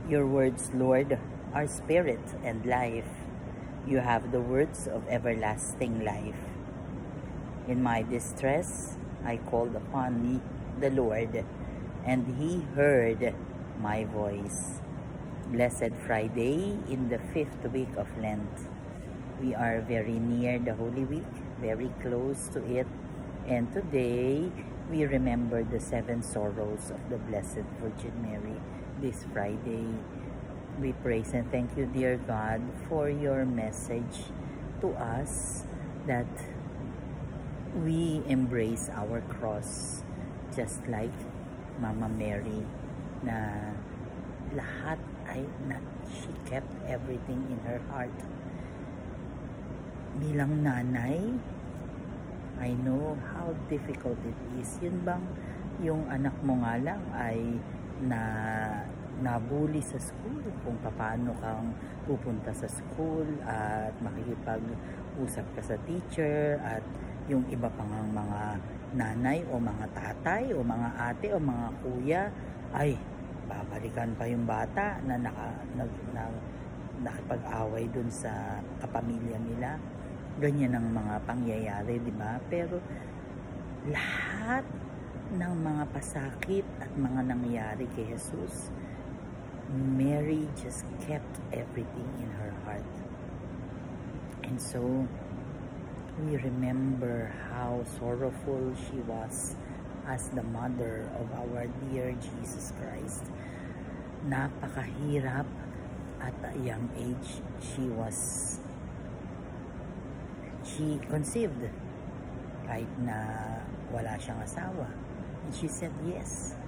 Your words, Lord, are spirit and life. You have the words of everlasting life. In my distress, I called upon the Lord, and He heard my voice. Blessed Friday in the 5th week of Lent. We are very near the Holy Week, very close to it. And today, we remember the 7 sorrows of the Blessed Virgin Mary this Friday. We praise and thank you, dear God, for your message to us that we embrace our cross just like Mama Mary, na lahat she kept everything in her heart. Bilang nanay, I know how difficult it is. Yun bang yung anak mo nga lang ay nabully sa school, kung paano kang pupunta sa school at makikipag-usap ka sa teacher, at yung iba pang mga nanay o mga tatay o mga ate o mga kuya ay babalikan pa yung bata na nakipag-away dun sa kapamilya nila. Ganyan ang mga pangyayari, di ba? Pero lahat ng mga pasakit at mga nangyari kay Jesus, Mary just kept everything in her heart. And so we remember how sorrowful she was as the mother of our dear Jesus Christ. Napakahirap at a young age she conceived kahit na wala siyang asawa. And she said yes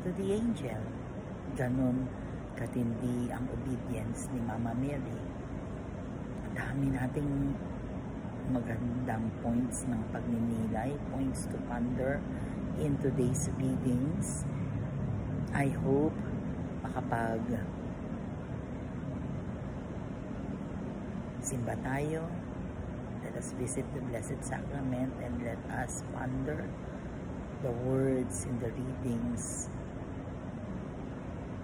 to the angel. Ganon katindi ang obedience ni Mama Mary. Ang dami nating magandang points ng pagninilay, points to ponder in today's readings. I hope makapag simba tayo. Let us visit the Blessed Sacrament and let us ponder the words in the readings.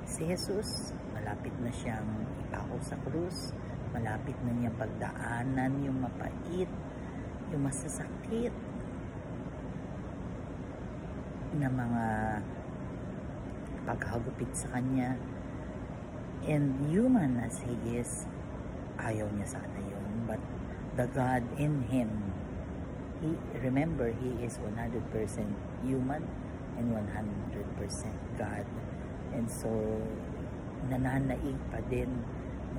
Si Jesus, malapit na siyang ipako sa krus, malapit na niyang pagdaanan yung mapait, yung masasakit na mga paghagupit sa kanya. And human as He is, ayaw niya sana yun. But the God in Him, remember, He is 100% human and 100% God. And so, nananaig pa din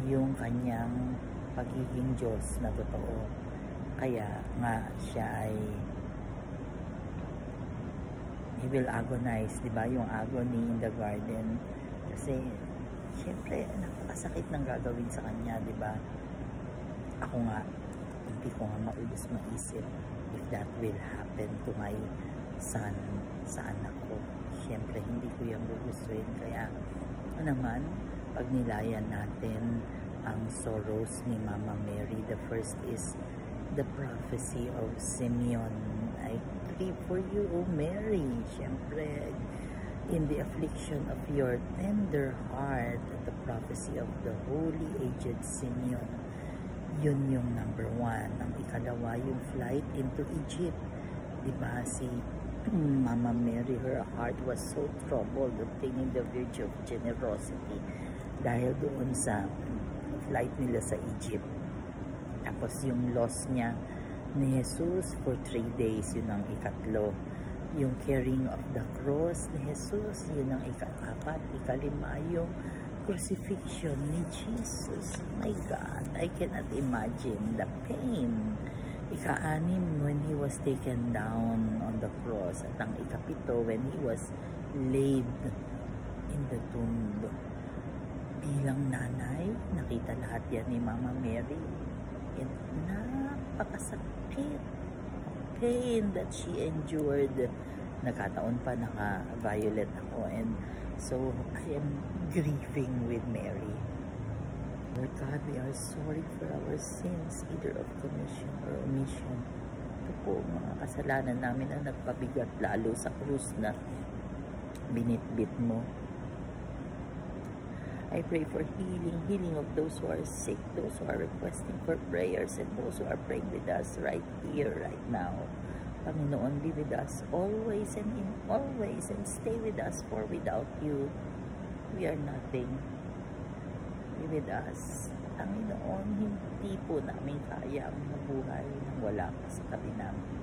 yung kanyang pagiging Diyos na totoo. Kaya nga siya ay He will agonize, di ba? Yung agony in the garden. Kasi, syempre, napakasakit ng gagawin sa kanya, di ba? Ako nga, hindi ko nga maubos maisip if that will happen to my son, sa anak ko. Syempre, hindi ko yung gugustuhin. Kaya, naman, pag nilayan natin ang sorrows ni Mama Mary, the first is the prophecy of Simeon. I pray for you, O Mary. Syempre, in the affliction of your tender heart, the prophecy of the holy aged Simeon. Yun yung number 1. Ang ikalawa, yung flight into Egypt. Diba, si Mama Mary, her heart was so troubled obtaining the virtue of generosity dahil doon sa flight nila sa Egypt. Tapos yung loss niya ni Jesus for 3 days, yun ang ikatlo. Yung carrying of the cross ni Jesus, yun ang ika-4. Ikalima, yung crucifixion ni Jesus. My God, I cannot imagine the pain. Ika-6, when He was taken down on the cross. At ang ika-7, when He was laid in the tomb. Bilang nanay, nakita lahat yan ni Mama Mary. And napakasakit pain that she endured. Nagkataon pa naka-violet ako, and so I am grieving with Mary. Lord God, we are sorry for our sins, either of commission or omission. Ito po mga kasalanan namin na nagpabigat lalo sa krus na binitbit mo. I pray for healing of those who are sick, those who are requesting for prayers, and those who are praying with us right here, right now. Panginoon, be with us always and in always, and stay with us, for without you, we are nothing. Be with us. Panginoon, hindi po namin kaya ang mabuhay nang wala ka sa tabi namin.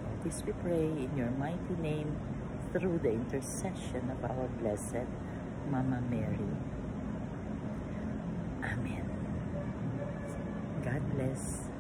All this we pray in your mighty name, through the intercession of our blessed Mama Mary. Amen. God bless.